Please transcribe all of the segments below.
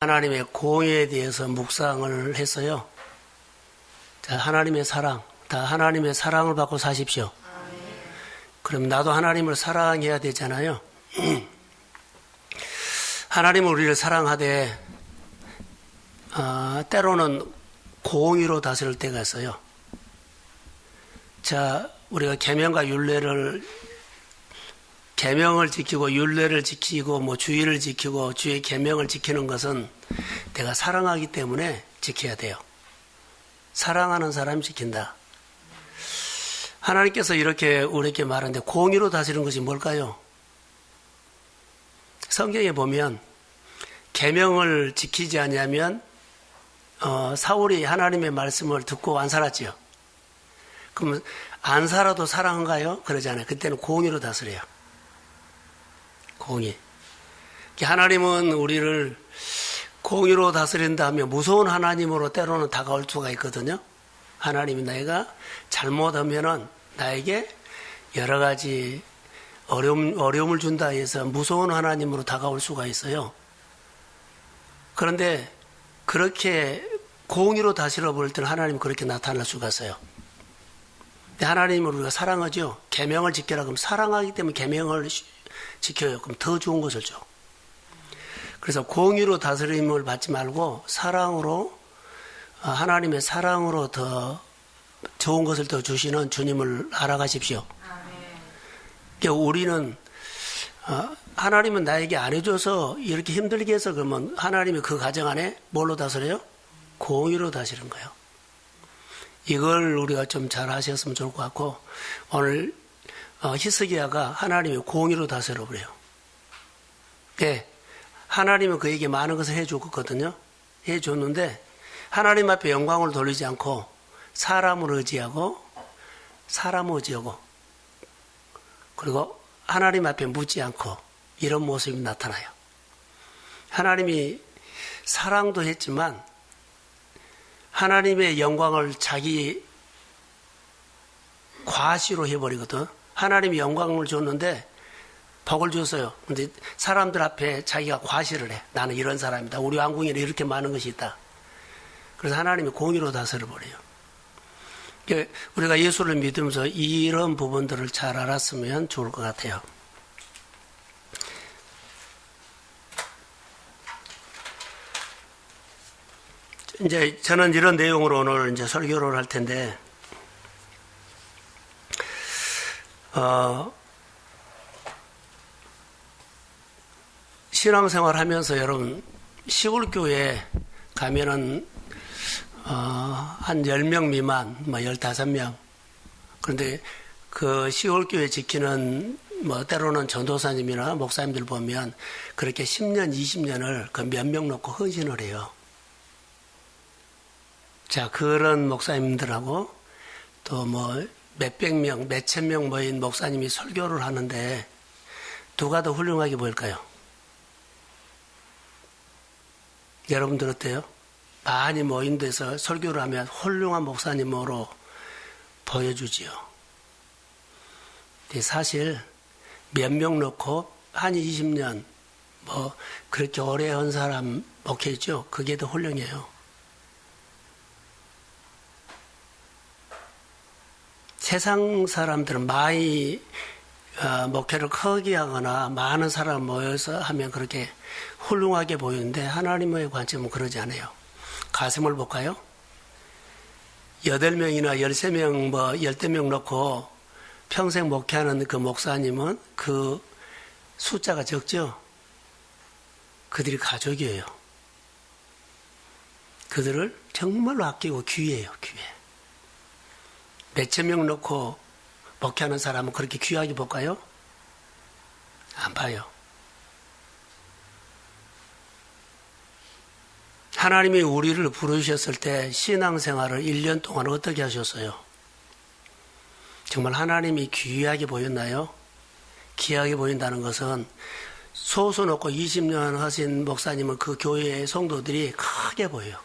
하나님의 공의에 대해서 묵상을 했어요. 자, 하나님의 사랑, 다 하나님의 사랑을 받고 사십시오. 그럼 나도 하나님을 사랑해야 되잖아요. 하나님은 우리를 사랑하되 때로는 공의로 다스릴 때가 있어요. 자, 우리가 계명을 지키고 율례를 지키고 주의를 지키고 주의 계명을 지키는 것은 내가 사랑하기 때문에 지켜야 돼요. 사랑하는 사람이 지킨다. 하나님께서 이렇게 우리에게 말하는데 공의로 다스리는 것이 뭘까요? 성경에 보면 계명을 지키지 않으면 사울이 하나님의 말씀을 듣고 안 살았지요. 그러면 안 살아도 사랑한가요? 그러잖아요. 그때는 공의로 다스려요. 공의. 하나님은 우리를 공의로 다스린다 하면 무서운 하나님으로 때로는 다가올 수가 있거든요. 하나님이 내가 잘못하면은 나에게 여러 가지 어려움을 준다 해서 무서운 하나님으로 다가올 수가 있어요. 그런데 그렇게 공의로 다스려 볼 때는 하나님은 그렇게 나타날 수가 있어요. 하나님을 우리가 사랑하죠. 계명을 지켜라. 그럼 사랑하기 때문에 계명을 지켜요. 그럼 더 좋은 것을 줘. 그래서 공의로 다스림을 받지 말고 사랑으로, 하나님의 사랑으로 더 좋은 것을 더 주시는 주님을 알아가십시오. 그러니까 우리는 하나님은 나에게 안 해줘서 이렇게 힘들게 해서 그러면 하나님이 그 가정 안에 뭘로 다스려요? 공의로 다스리는 거예요. 이걸 우리가 좀 잘 하셨으면 좋을 것 같고, 오늘 히스기야가 하나님의 공의로 다스려 버려요. 네, 하나님은 그에게 많은 것을 해줬거든요. 해줬는데 하나님 앞에 영광을 돌리지 않고 사람을 의지하고 그리고 하나님 앞에 묻지 않고 이런 모습이 나타나요. 하나님이 사랑도 했지만 하나님의 영광을 자기 과시로 해버리거든. 하나님이 영광을 줬는데 복을 줬어요. 근데 사람들 앞에 자기가 과시를 해. 나는 이런 사람이다. 우리 왕궁에는 이렇게 많은 것이 있다. 그래서 하나님이 공의로 다스려버려요. 우리가 예수를 믿으면서 이런 부분들을 잘 알았으면 좋을 것 같아요. 이제 저는 이런 내용으로 오늘 이제 설교를 할 텐데, 신앙생활 하면서 여러분, 시골교회 가면은, 한 10명 미만, 15명. 그런데 그 시골교회 지키는, 때로는 전도사님이나 목사님들 보면 그렇게 10년, 20년을 그 몇 명 놓고 헌신을 해요. 자, 그런 목사님들하고 또 몇백 명, 몇천 명 모인 목사님이 설교를 하는데 누가 더 훌륭하게 보일까요? 여러분들 어때요? 많이 모인 데서 설교를 하면 훌륭한 목사님으로 보여주지요. 사실 몇 명 놓고 한 20년 그렇게 오래 한 사람 목회죠. 그게 더 훌륭해요. 세상 사람들은 많이 목회를 크게 하거나 많은 사람 모여서 하면 그렇게 훌륭하게 보이는데 하나님의 관점은 그러지 않아요. 가슴을 볼까요? 8명이나 13명, 10명 놓고 평생 목회하는 그 목사님은 그 숫자가 적죠? 그들이 가족이에요. 그들을 정말로 아끼고 귀해요, 귀해. 몇천 명 놓고 목회하는 사람은 그렇게 귀하게 볼까요? 안 봐요. 하나님이 우리를 부르셨을 때 신앙생활을 1년 동안 어떻게 하셨어요? 정말 하나님이 귀하게 보였나요? 귀하게 보인다는 것은 소수 놓고 20년 하신 목사님은 그 교회의 성도들이 크게 보여요.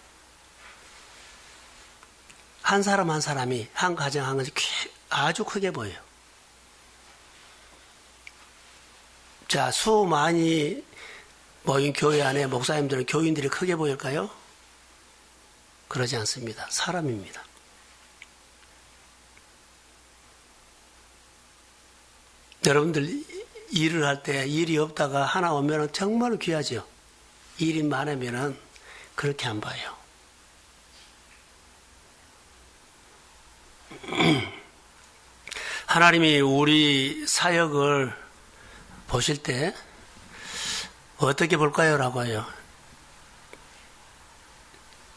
한 사람 한 사람이 한 가정 한 가정 아주 크게 보여요. 자, 수 많이 모인 교회 안에 목사님들은 교인들이 크게 보일까요? 그러지 않습니다. 사람입니다. 여러분들 일을 할 때 일이 없다가 하나 오면 정말 귀하죠. 일이 많으면 그렇게 안 봐요. 하나님이 우리 사역을 보실 때 어떻게 볼까요? 라고 해요.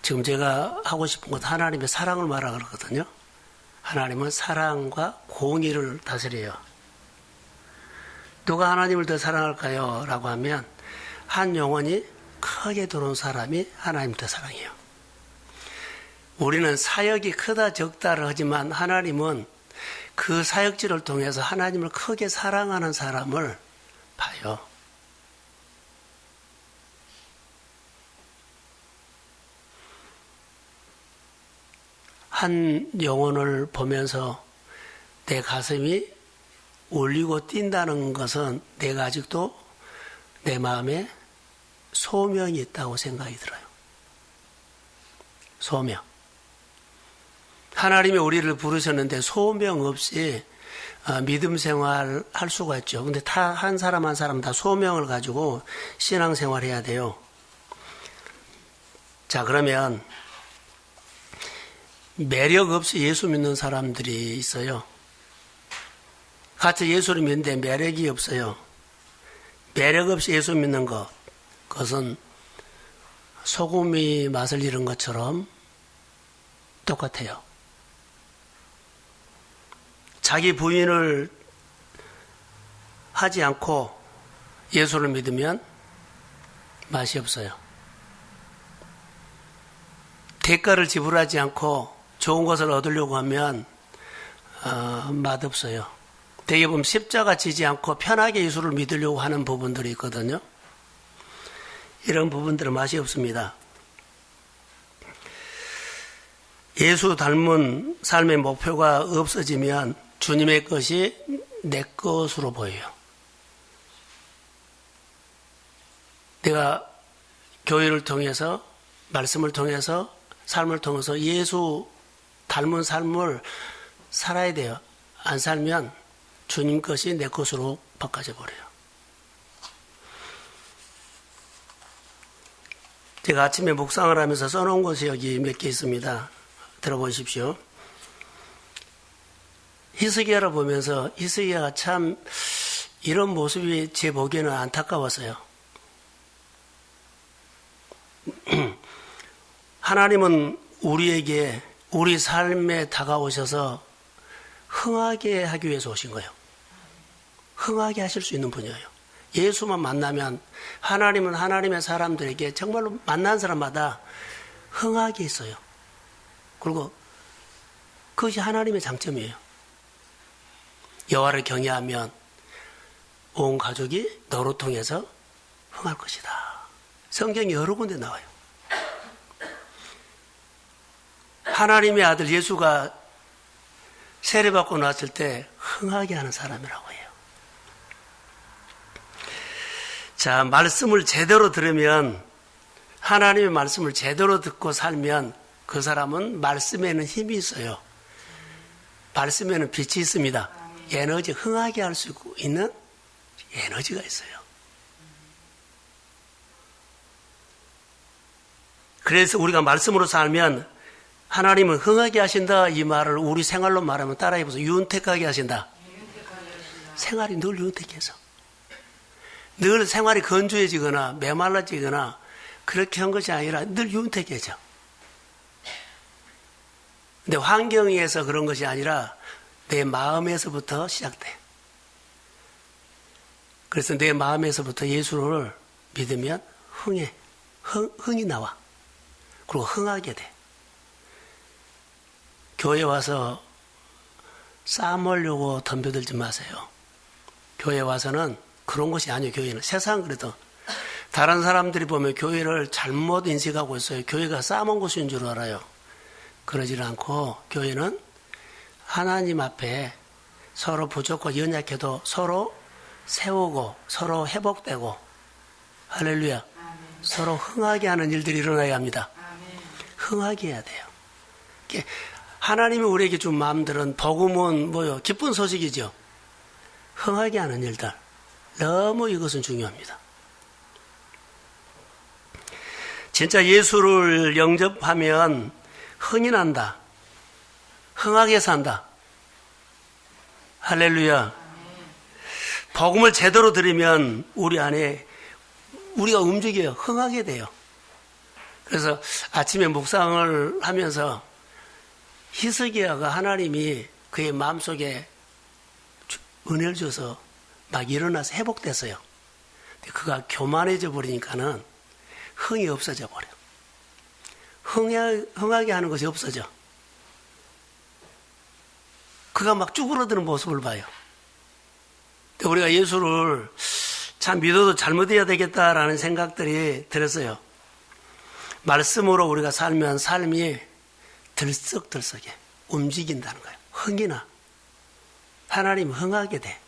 지금 제가 하고 싶은 건 하나님의 사랑을 말하고 그러거든요. 하나님은 사랑과 공의를 다스려요. 누가 하나님을 더 사랑할까요? 라고 하면 한 영혼이 크게 들어온 사람이 하나님을 더 사랑해요. 우리는 사역이 크다 적다를 하지만 하나님은 그 사역지를 통해서 하나님을 크게 사랑하는 사람을 봐요. 한 영혼을 보면서 내 가슴이 울리고 뛴다는 것은 내가 아직도 내 마음에 소명이 있다고 생각이 들어요. 소명. 하나님이 우리를 부르셨는데 소명 없이 믿음 생활 할 수가 있죠. 근데 한 사람 한 사람 다 소명을 가지고 신앙생활 해야 돼요. 자, 그러면 매력 없이 예수 믿는 사람들이 있어요. 같이 예수를 믿는데 매력이 없어요. 매력 없이 예수 믿는 것, 그것은 소금이 맛을 잃은 것처럼 똑같아요. 자기 부인을 하지 않고 예수를 믿으면 맛이 없어요. 대가를 지불하지 않고 좋은 것을 얻으려고 하면 맛없어요. 대개 보면 십자가 지지 않고 편하게 예수를 믿으려고 하는 부분들이 있거든요. 이런 부분들은 맛이 없습니다. 예수 닮은 삶의 목표가 없어지면 주님의 것이 내 것으로 보여요. 내가 교회를 통해서, 말씀을 통해서, 삶을 통해서 예수 닮은 삶을 살아야 돼요. 안 살면 주님 것이 내 것으로 바꿔져 버려요. 제가 아침에 묵상을 하면서 써놓은 것이 여기 몇 개 있습니다. 들어보십시오. 히스기야를 보면서 히스기야가 참 이런 모습이 제 보기에는 안타까웠어요. 하나님은 우리에게 우리 삶에 다가오셔서 흥하게 하기 위해서 오신 거예요. 흥하게 하실 수 있는 분이에요. 예수만 만나면 하나님은 하나님의 사람들에게 정말로 만난 사람마다 흥하게 있어요. 그리고 그것이 하나님의 장점이에요. 여호와를 경외하면 온 가족이 너로 통해서 흥할 것이다. 성경이 여러 군데 나와요. 하나님의 아들 예수가 세례받고 나왔을 때 흥하게 하는 사람이라고 해요. 자, 말씀을 제대로 들으면, 하나님의 말씀을 제대로 듣고 살면 그 사람은 말씀에는 힘이 있어요. 말씀에는 빛이 있습니다. 에너지, 흥하게 할 수 있는 에너지가 있어요. 그래서 우리가 말씀으로 살면 하나님은 흥하게 하신다, 이 말을 우리 생활로 말하면 따라해보세요. 윤택하게 하신다. 생활이 늘 윤택해서. 늘 생활이 건조해지거나 메말라지거나 그렇게 한 것이 아니라 늘 윤택해져. 근데 환경에서 그런 것이 아니라 내 마음에서부터 시작돼. 그래서 내 마음에서부터 예수를 믿으면 흥이 나와. 그리고 흥하게 돼. 교회 와서 싸먹으려고 덤벼들지 마세요. 교회 와서는 그런 것이 아니에요. 교회는 세상 그래도 다른 사람들이 보면 교회를 잘못 인식하고 있어요. 교회가 싸먹은 곳인 줄 알아요. 그러지 않고 교회는 하나님 앞에 서로 부족하고 연약해도 서로 세우고 서로 회복되고 할렐루야. 서로 흥하게 하는 일들이 일어나야 합니다. 흥하게 해야 돼요. 하나님이 우리에게 준 마음들은 복음은 뭐요? 기쁜 소식이죠. 흥하게 하는 일들. 너무 이것은 중요합니다. 진짜 예수를 영접하면 흥이 난다. 흥하게 산다. 할렐루야. 복음을 제대로 들으면 우리 안에 우리가 움직여요. 흥하게 돼요. 그래서 아침에 묵상을 하면서 히스기야가 하나님이 그의 마음속에 은혜를 줘서 막 일어나서 회복됐어요. 그가 교만해져 버리니까는 흥이 없어져 버려. 흥하게 하는 것이 없어져. 그가 막 쭈그러드는 모습을 봐요. 우리가 예수를 참 믿어도 잘못해야 되겠다라는 생각들이 들었어요. 말씀으로 우리가 살면 삶이 들썩들썩해 움직인다는 거예요. 흥이 나. 하나님 흥하게 돼.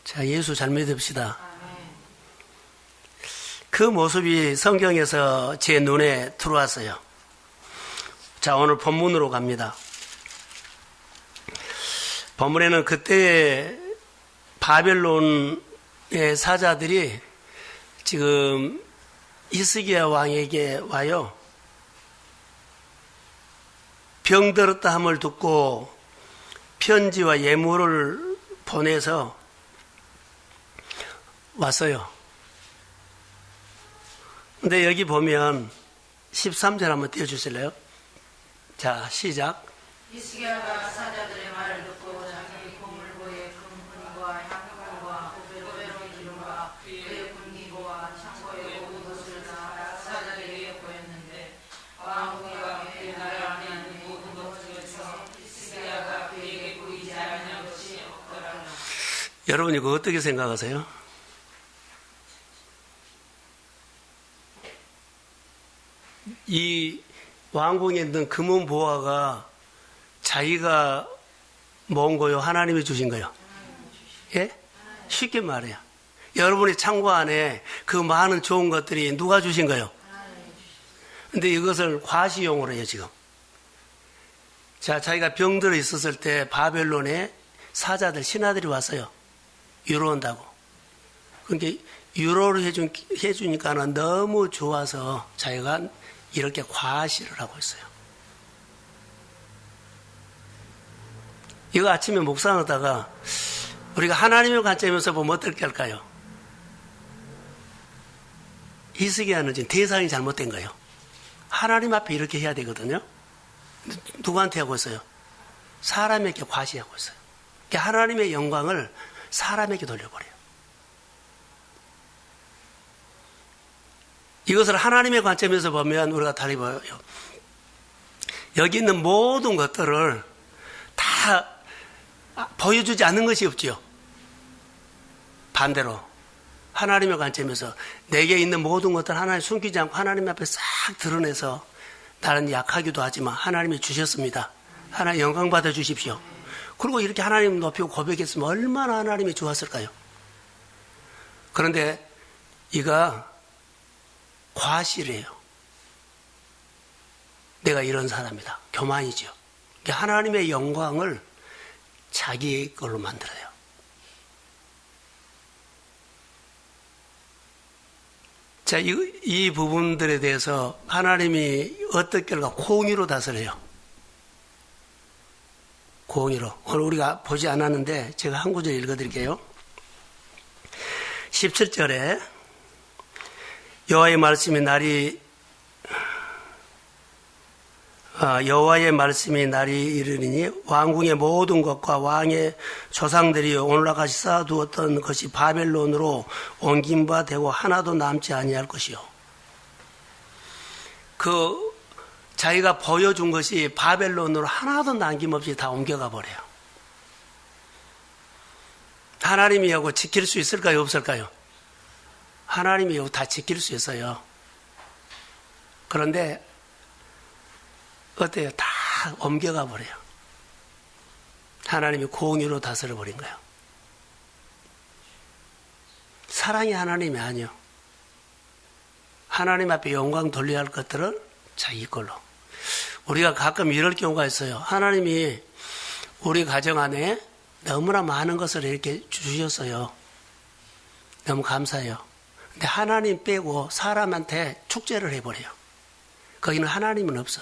자, 예수 잘 믿읍시다. 그 모습이 성경에서 제 눈에 들어왔어요. 자, 오늘 본문으로 갑니다. 본문에는 그때 바벨론의 사자들이 지금 히스기야 왕에게 와요. 병들었다 함을 듣고 편지와 예물을 보내서 왔어요. 근데 여기 보면 13절 한번 띄워주실래요? 자, 시작. 히스기야가 사자들의 말을 듣고 자기 고물보에 금분과 향금과 고배로 기름과 그의 군기고와 창고의 모든 것을 다 사자들에게 보였는데 왕후가 그의 나라 안에 있는 모든 것 중에서 히스기야가 그에게 보이지 않는 것이 없더라. 여러분 이거 어떻게 생각하세요? 이 왕궁에 있는 금은 보화가 자기가 모은 거요? 하나님이 주신 거요? 예? 쉽게 말해요. 여러분의 창고 안에 그 많은 좋은 것들이 누가 주신 거요? 근데 이것을 과시용으로 해요, 지금. 자, 자기가 병들어 있었을 때 바벨론에 사자들, 신하들이 왔어요. 유로 온다고. 그러니까 유로를 해주니까는 너무 좋아서 자기가 이렇게 과시를 하고 있어요. 이거 아침에 묵상하다가 우리가 하나님의 관점에서 보면 어떻게 할까요? 히스기야는 지금 대상이 잘못된 거예요. 하나님 앞에 이렇게 해야 되거든요. 누구한테 하고 있어요? 사람에게 과시하고 있어요. 그러니까 하나님의 영광을 사람에게 돌려버려요. 이것을 하나님의 관점에서 보면 우리가 달리 보여요. 여기 있는 모든 것들을 다 보여주지 않는 것이 없죠. 반대로 하나님의 관점에서 내게 있는 모든 것들 하나님 숨기지 않고 하나님 앞에 싹 드러내서 나는 약하기도 하지만 하나님이 주셨습니다. 하나님 영광 받아 주십시오. 그리고 이렇게 하나님 높이고 고백했으면 얼마나 하나님이 좋았을까요? 그런데 이가 과시래요. 내가 이런 사람이다. 교만이죠. 하나님의 영광을 자기 걸로 만들어요. 자, 이 부분들에 대해서 하나님이 어떻게 할까? 공의로 다스려요. 공의로. 오늘 우리가 보지 않았는데 제가 한 구절 읽어드릴게요. 17절에 여호와의 말씀이 날이 이르리니 왕궁의 모든 것과 왕의 조상들이 오늘날 같이 쌓아두었던 것이 바벨론으로 옮긴 바 되고 하나도 남지 아니할 것이요. 자기가 보여준 것이 바벨론으로 하나도 남김없이 다 옮겨가 버려요. 하나님이 하고 지킬 수 있을까요? 없을까요? 하나님이 다 지킬 수 있어요. 그런데 어때요? 다 옮겨가 버려요. 하나님이 공의로 다스려 버린 거예요. 사랑이 하나님이 아니요. 하나님 앞에 영광 돌려야 할 것들은 자기 걸로. 우리가 가끔 이럴 경우가 있어요. 하나님이 우리 가정 안에 너무나 많은 것을 이렇게 주셨어요. 너무 감사해요. 근데 하나님 빼고 사람한테 축제를 해버려요. 거기는 하나님은 없어.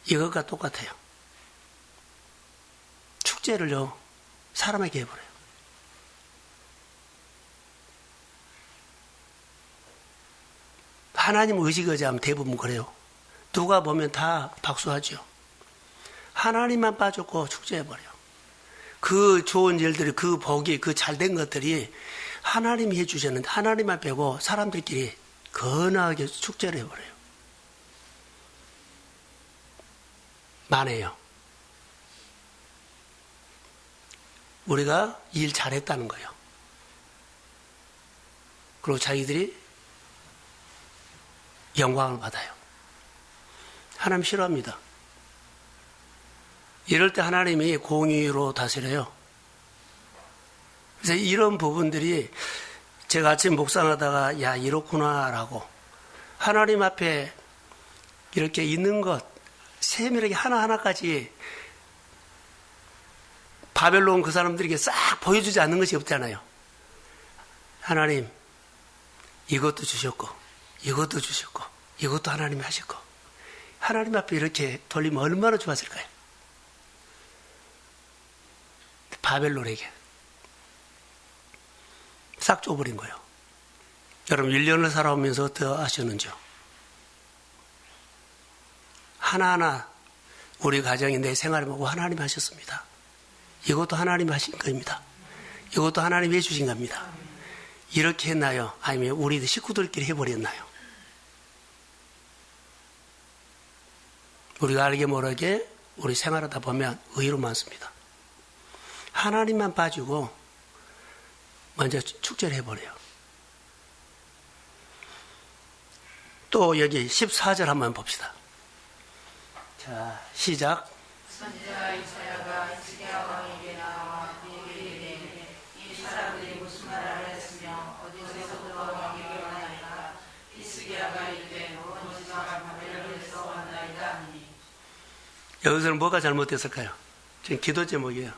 이것과 똑같아요. 축제를요, 사람에게 해버려요. 하나님 의지하면 대부분 그래요. 누가 보면 다 박수하죠. 하나님만 빠졌고 축제해버려요. 그 좋은 일들이, 그 복이, 그 잘된 것들이 하나님이 해주셨는데 하나님만 빼고 사람들끼리 거나하게 축제를 해버려요. 만해요. 우리가 일 잘했다는 거예요. 그리고 자기들이 영광을 받아요. 하나님 싫어합니다. 이럴 때 하나님이 공의로 다스려요. 그래서 이런 부분들이 제가 아침 묵상하다가 야 이렇구나라고 하나님 앞에 이렇게 있는 것 세밀하게 하나하나까지 바벨론 그 사람들에게 싹 보여주지 않는 것이 없잖아요. 하나님 이것도 주셨고 이것도 주셨고 이것도 하나님이 하셨고 하나님 앞에 이렇게 돌리면 얼마나 좋았을까요? 바벨론에게 싹 줘버린 거예요. 여러분 1년을 살아오면서 어떻게 하셨는지요? 하나하나 우리 가정이 내 생활을 보고 하나님 하셨습니다. 이것도 하나님 하신 겁니다. 이것도 하나님이 해주신 겁니다. 이렇게 했나요? 아니면 우리 식구들끼리 해버렸나요? 우리가 알게 모르게 우리 생활하다 보면 의로 많습니다. 하나님만 빠지고 먼저 축제를 해버려요. 또 여기 14절 한번 봅시다. 자, 시작. 선지자 이사야가 히스기야 왕에게 나와 그에게 이르되 이 사람들이 무슨 말을 했으며 어디서부터 왕에게 왔나이까. 히스기야가 이르되 원지가 바벨론에서 왔나이다 하니. 여기서는 뭐가 잘못됐을까요? 지금 기도 제목이에요.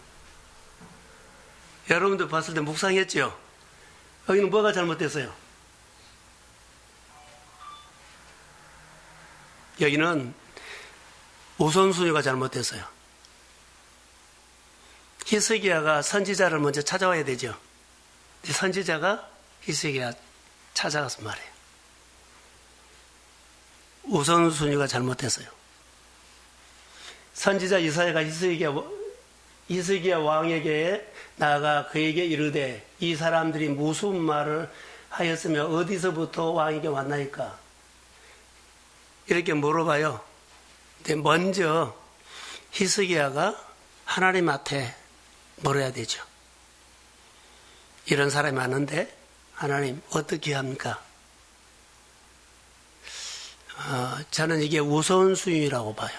여러분들 봤을 때 묵상했죠? 여기는 뭐가 잘못됐어요? 여기는 우선순위가 잘못됐어요. 히스기야가 선지자를 먼저 찾아와야 되죠. 선지자가 히스기야 찾아가서 말해요. 우선순위가 잘못됐어요. 선지자 이사야가 히스기야 왕에게 나아가 그에게 이르되 이 사람들이 무슨 말을 하였으며 어디서부터 왕에게 왔나이까? 이렇게 물어봐요. 근데 먼저 히스기야가 하나님 앞에 물어야 되죠. 이런 사람이 많은데 하나님 어떻게 합니까? 저는 이게 우선순위라고 봐요.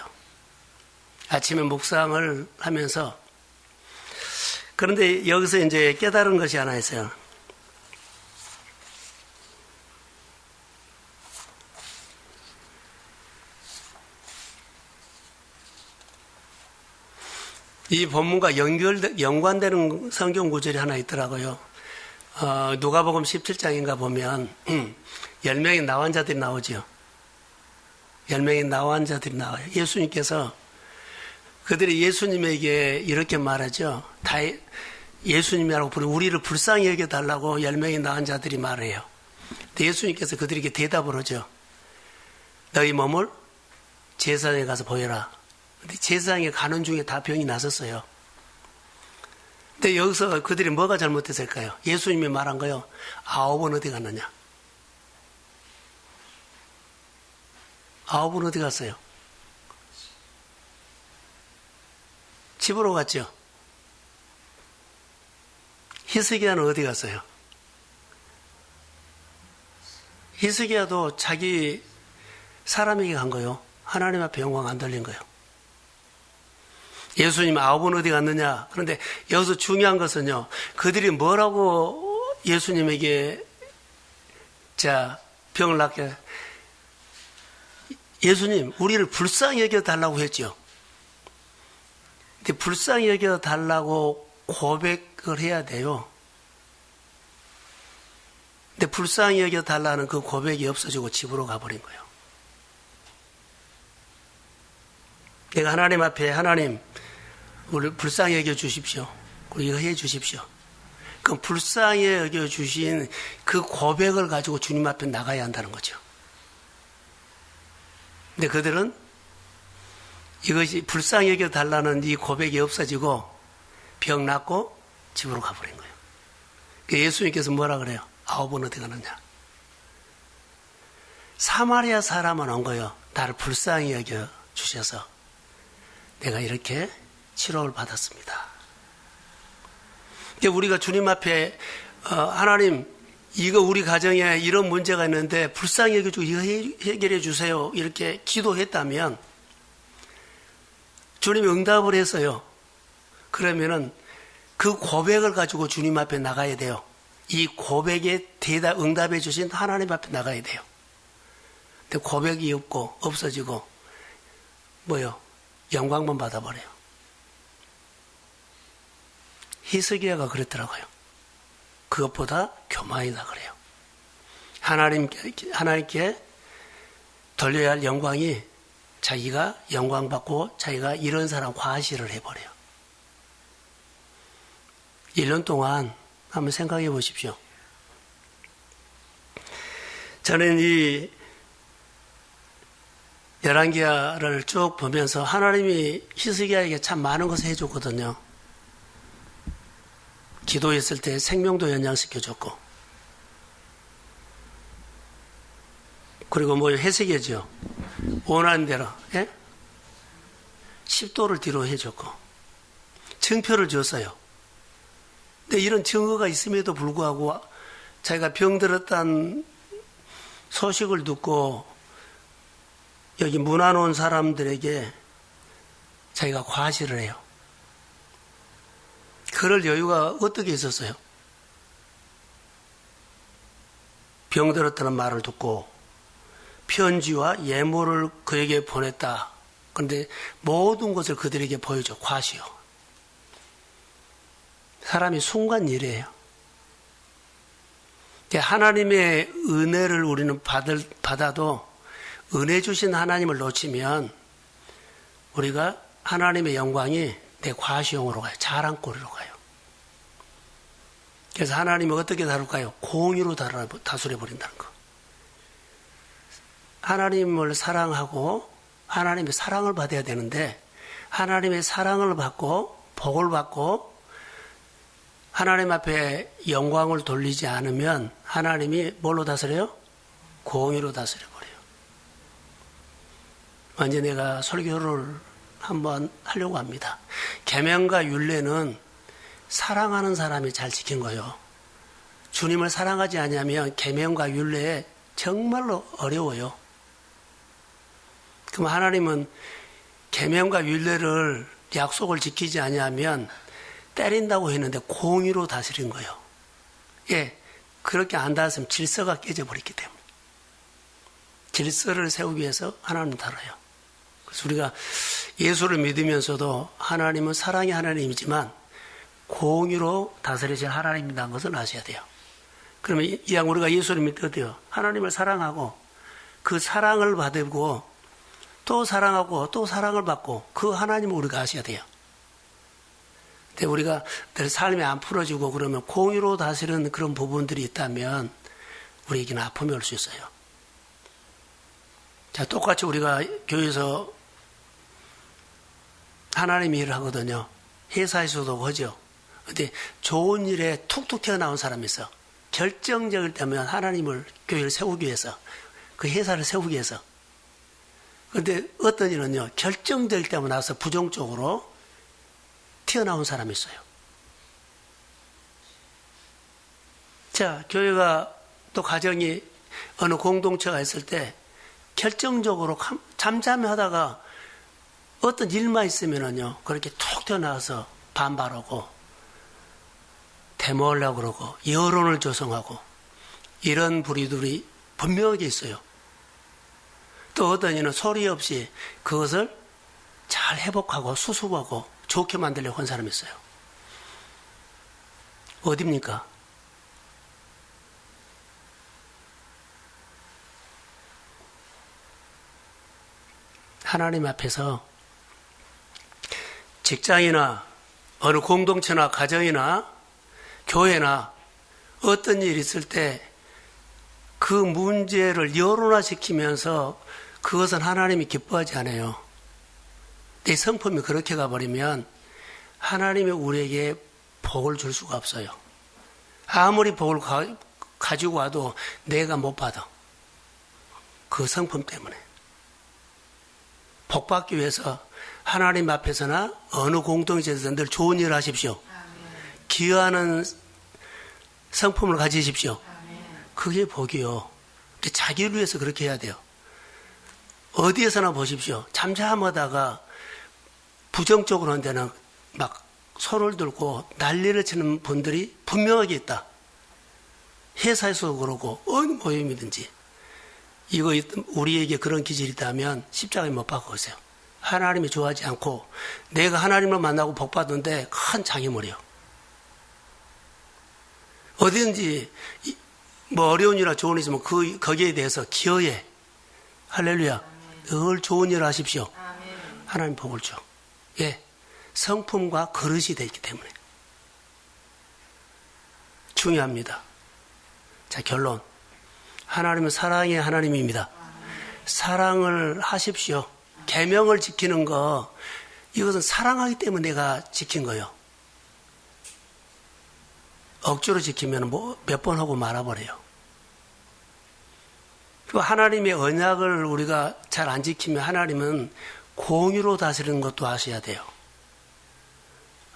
아침에 묵상을 하면서 그런데 여기서 이제 깨달은 것이 하나 있어요. 이 본문과 연관되는 성경 구절이 하나 있더라고요. 누가복음 17장인가 보면 10명의 나환자들이 나오죠. 10명의 나환자들이 나와요. 예수님께서 그들이 예수님에게 이렇게 말하죠. 다 예수님이라고 부르는 우리를 불쌍히 여겨달라고 10명의 나환자들이 말해요. 근데 예수님께서 그들에게 대답을 하죠. 너희 몸을 제사장에 가서 보여라. 근데 제사장에 가는 중에 다 병이 났었어요. 근데 여기서 그들이 뭐가 잘못됐을까요? 예수님이 말한 거요. 9은 어디 갔느냐? 9은 어디 갔어요? 집으로 갔죠. 히스기야는 어디 갔어요? 히스기야도 자기 사람에게 간 거요. 하나님 앞에 영광 안 돌린 거예요. 예수님 9은 어디 갔느냐? 그런데 여기서 중요한 것은요. 그들이 뭐라고 예수님에게 병을 낫게 예수님 우리를 불쌍히 여겨달라고 했죠. 근데 불쌍히 여겨달라고 고백을 해야 돼요. 근데 불쌍히 여겨달라는 그 고백이 없어지고 집으로 가버린 거예요. 내가 하나님 앞에 하나님 우리를 불쌍히 여겨주십시오. 이거 해주십시오. 그럼 불쌍히 여겨주신 그 고백을 가지고 주님 앞에 나가야 한다는 거죠. 근데 그들은 이것이 불쌍히 여겨달라는 이 고백이 없어지고 병 낫고 집으로 가버린 거예요. 예수님께서 뭐라 그래요? 아홉은 어디 가느냐? 사마리아 사람은 온 거예요. 나를 불쌍히 여겨주셔서 내가 이렇게 치료를 받았습니다. 우리가 주님 앞에 하나님 이거 우리 가정에 이런 문제가 있는데 불쌍히 여겨주고 이거 해결해 주세요 이렇게 기도했다면 주님이 응답을 했어요. 그러면은 그 고백을 가지고 주님 앞에 나가야 돼요. 이 고백에 응답해 주신 하나님 앞에 나가야 돼요. 근데 고백이 없고 없어지고 영광만 받아버려요. 히스기야가 그랬더라고요. 그것보다 교만이다 그래요. 하나님께 돌려야 할 영광이 자기가 영광받고 자기가 이런 사람 과시를 해버려요. 1년 동안 한번 생각해 보십시오. 저는 이 열왕기하를 쭉 보면서 하나님이 히스기야에게 참 많은 것을 해줬거든요. 기도했을 때 생명도 연장시켜줬고, 그리고 해석이죠. 원하는 대로 10도를 뒤로 해줬고 증표를 줬어요. 근데 이런 증거가 있음에도 불구하고 자기가 병들었다는 소식을 듣고 여기 문안 온 사람들에게 자기가 과시를 해요. 그럴 여유가 어떻게 있었어요? 병들었다는 말을 듣고 편지와 예물을 그에게 보냈다. 그런데 모든 것을 그들에게 보여줘. 과시요. 사람이 순간 일이에요. 하나님의 은혜를 우리는 받아도 은혜 주신 하나님을 놓치면 우리가 하나님의 영광이 내 과시용으로 가요. 자랑거리로 가요. 그래서 하나님은 어떻게 다룰까요? 공의로 다스려버린다는 거. 하나님을 사랑하고 하나님의 사랑을 받아야 되는데 하나님의 사랑을 받고 복을 받고 하나님 앞에 영광을 돌리지 않으면 하나님이 뭘로 다스려요? 공의로 다스려버려요. 먼저 내가 설교를 한번 하려고 합니다. 계명과 율례는 사랑하는 사람이 잘 지킨 거예요. 주님을 사랑하지 않으면 계명과 율례에 정말로 어려워요. 그럼 하나님은 계명과 율례를 약속을 지키지 않으면 때린다고 했는데 공의로 다스린 거예요. 그렇게 안 다스리면 질서가 깨져버렸기 때문에. 질서를 세우기 위해서 하나님은 다뤄요. 그래서 우리가 예수를 믿으면서도 하나님은 사랑의 하나님이지만 공의로 다스리실 하나님이라는 것을 아셔야 돼요. 그러면 이왕 우리가 예수를 믿게 돼요. 하나님을 사랑하고 그 사랑을 받고 또 사랑하고 또 사랑을 받고 그 하나님을 우리가 아셔야 돼요. 근데 우리가 늘 삶이 안 풀어지고 그러면 공의로 다스리는 그런 부분들이 있다면 우리에게는 아픔이 올 수 있어요. 자, 똑같이 우리가 교회에서 하나님 일을 하거든요. 회사에서도 하죠. 근데 좋은 일에 툭툭 튀어나온 사람이 있어. 결정적일 때면 하나님을 교회를 세우기 위해서 그 회사를 세우기 위해서. 근데 어떤 일은요. 결정적일 때만 나와서 부정적으로 튀어나온 사람이 있어요. 자, 교회가 또 가정이 어느 공동체가 있을 때 결정적으로 잠잠하다가 어떤 일만 있으면은요, 그렇게 툭 튀어나와서 반발하고 데모하려고 그러고 여론을 조성하고 이런 부류들이 분명하게 있어요. 또 어떤 이는 소리 없이 그것을 잘 회복하고 수습하고 좋게 만들려고 한 사람이 있어요. 어디입니까? 하나님 앞에서 직장이나 어느 공동체나 가정이나 교회나 어떤 일이 있을 때 그 문제를 여론화시키면서 그것은 하나님이 기뻐하지 않아요. 내 성품이 그렇게 가버리면 하나님이 우리에게 복을 줄 수가 없어요. 아무리 복을 가지고 와도 내가 못 받아. 그 성품 때문에. 복 받기 위해서 하나님 앞에서나 어느 공동체에서 늘 좋은 일을 하십시오. 기여하는 성품을 가지십시오. 그게 복이요. 근데 자기를 위해서 그렇게 해야 돼요. 어디에서나 보십시오. 잠잠하다가 부정적으로 한 데는 막 손을 들고 난리를 치는 분들이 분명하게 있다. 회사에서도 그러고 어느 모임이든지. 이거 우리에게 그런 기질이 있다면 십자가에 못 박아 오세요. 하나님이 좋아하지 않고 내가 하나님을 만나고 복 받는데 큰 장애물이요. 어디든지 뭐 어려운 일이나 좋은 일 있으면 거기에 대해서 기여해. 할렐루야. 늘 좋은 일을 하십시오. 하나님 복을 줘. 예. 성품과 그릇이 되어 있기 때문에. 중요합니다. 자, 결론. 하나님은 사랑의 하나님입니다. 사랑을 하십시오. 계명을 지키는 거, 이것은 사랑하기 때문에 내가 지킨 거예요. 억지로 지키면 뭐 몇 번 하고 말아버려요. 그리고 하나님의 언약을 우리가 잘 안 지키면 하나님은 공의로 다스리는 것도 아셔야 돼요.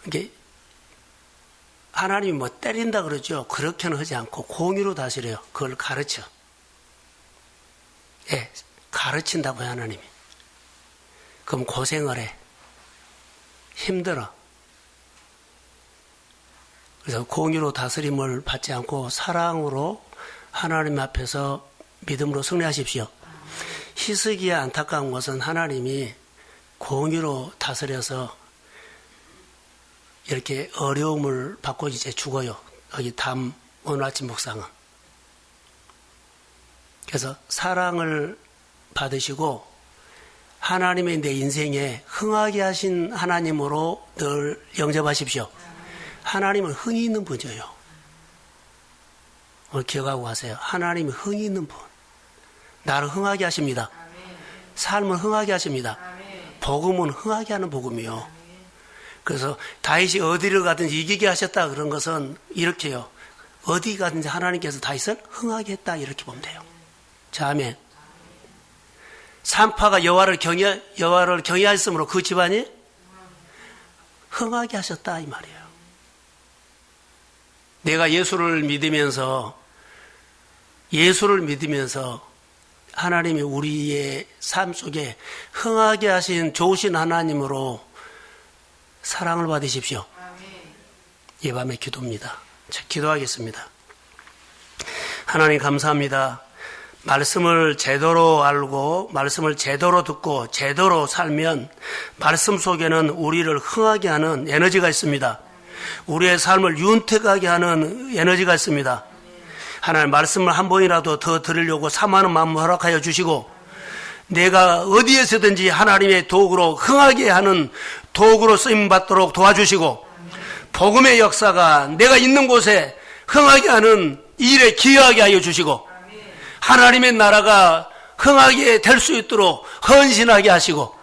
이게 하나님이 뭐 때린다 그러죠. 그렇게는 하지 않고 공의로 다스려요. 그걸 가르쳐. 예, 가르친다고요, 하나님이. 그럼 고생을 해. 힘들어. 그래서 공의로 다스림을 받지 않고 사랑으로 하나님 앞에서 믿음으로 승리하십시오. 희석이야 안타까운 것은 하나님이 공의로 다스려서 이렇게 어려움을 받고 이제 죽어요. 여기 다음 오늘 아침 묵상은. 그래서 사랑을 받으시고 하나님의 내 인생에 흥하게 하신 하나님으로 늘 영접하십시오. 하나님은 흥이 있는 분이에요. 오늘 기억하고 가세요. 하나님이 흥이 있는 분. 나를 흥하게 하십니다. 삶을 흥하게 하십니다. 복음은 흥하게 하는 복음이요. 그래서 다윗이 어디를 가든지 이기게 하셨다 그런 것은 이렇게요. 어디 가든지 하나님께서 다윗을 흥하게 했다 이렇게 보면 돼요. 자, 아멘. 산파가 여호와를 경외하였으므로 그 집안이 흥하게 하셨다 이 말이에요. 내가 예수를 믿으면서 하나님이 우리의 삶 속에 흥하게 하신 좋으신 하나님으로 사랑을 받으십시오. 이 밤의 기도입니다. 자, 기도하겠습니다. 하나님 감사합니다. 말씀을 제대로 알고 말씀을 제대로 듣고 제대로 살면 말씀 속에는 우리를 흥하게 하는 에너지가 있습니다. 우리의 삶을 윤택하게 하는 에너지가 있습니다. 하나님 말씀을 한 번이라도 더 들으려고 사모하는 마음을 허락하여 주시고 내가 어디에서든지 하나님의 도구로 흥하게 하는 도구로 쓰임받도록 도와주시고 복음의 역사가 내가 있는 곳에 흥하게 하는 일에 기여하게 하여 주시고 하나님의 나라가 흥하게 될 수 있도록 헌신하게 하시고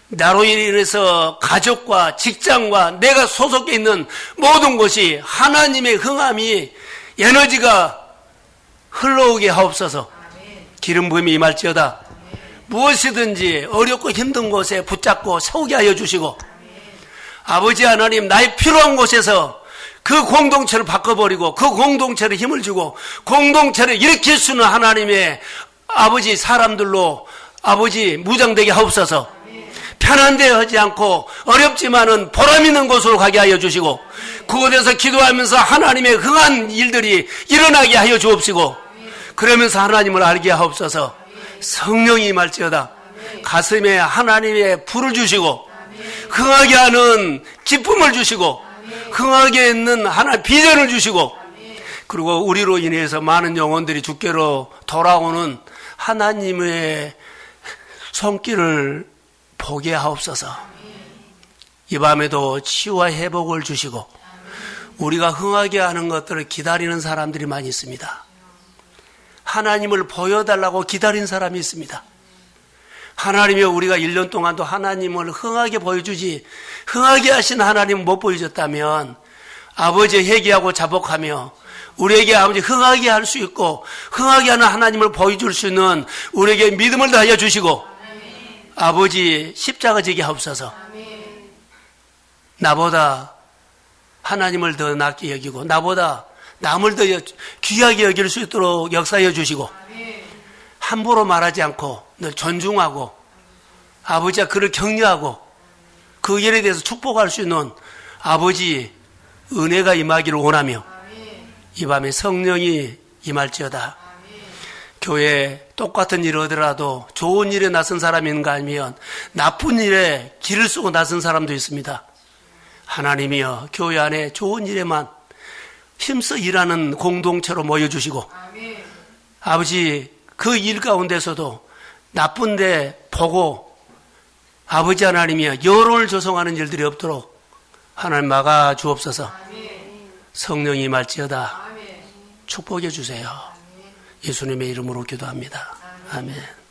나로 인해서 가족과 직장과 내가 소속해 있는 모든 것이 하나님의 흥함이 에너지가 흘러오게 하옵소서. 기름 부음이 임할지어다. 무엇이든지 어렵고 힘든 곳에 붙잡고 세우게 하여 주시고 아버지 하나님 나의 필요한 곳에서 그 공동체를 바꿔버리고 그 공동체를 힘을 주고 공동체를 일으킬 수 있는 하나님의 아버지 사람들로 아버지 무장되게 하옵소서. 편한 데 하지 않고 어렵지만은 보람 있는 곳으로 가게 하여 주시고 그곳에서 기도하면서 하나님의 흥한 일들이 일어나게 하여 주옵시고 그러면서 하나님을 알게 하옵소서. 성령이 임할지어다. 가슴에 하나님의 불을 주시고 흥하게 하는 기쁨을 주시고 흥하게 있는 하나님 비전을 주시고 그리고 우리로 인해서 많은 영혼들이 주께로 돌아오는 하나님의 손길을 보게 하옵소서. 이 밤에도 치유와 회복을 주시고 우리가 흥하게 하는 것들을 기다리는 사람들이 많이 있습니다. 하나님을 보여달라고 기다린 사람이 있습니다. 하나님이 우리가 1년 동안도 하나님을 흥하게 보여주지 흥하게 하신 하나님을 못 보여줬다면 아버지 회개하고 자복하며 우리에게 아버지 흥하게 할 수 있고 흥하게 하는 하나님을 보여줄 수 있는 우리에게 믿음을 다하여 주시고 아버지 십자가 지게 하옵소서. 나보다 하나님을 더 낫게 여기고 나보다 남을 더 귀하게 여길 수 있도록 역사해 주시고 함부로 말하지 않고 늘 존중하고 아버지가 그를 격려하고 그 일에 대해서 축복할 수 있는 아버지 은혜가 임하기를 원하며 이 밤에 성령이 임할지어다. 교회에 똑같은 일을 하더라도 좋은 일에 나선 사람이 있는가 하면 나쁜 일에 길을 쓰고 나선 사람도 있습니다. 하나님이여 교회 안에 좋은 일에만 힘써 일하는 공동체로 모여주시고 아버지 그 일 가운데서도 나쁜데 보고 아버지 하나님이여 여론을 조성하는 일들이 없도록 하나님 막아 주옵소서. 성령이 임할지어다. 축복해 주세요. 예수님의 이름으로 기도합니다. 아멘.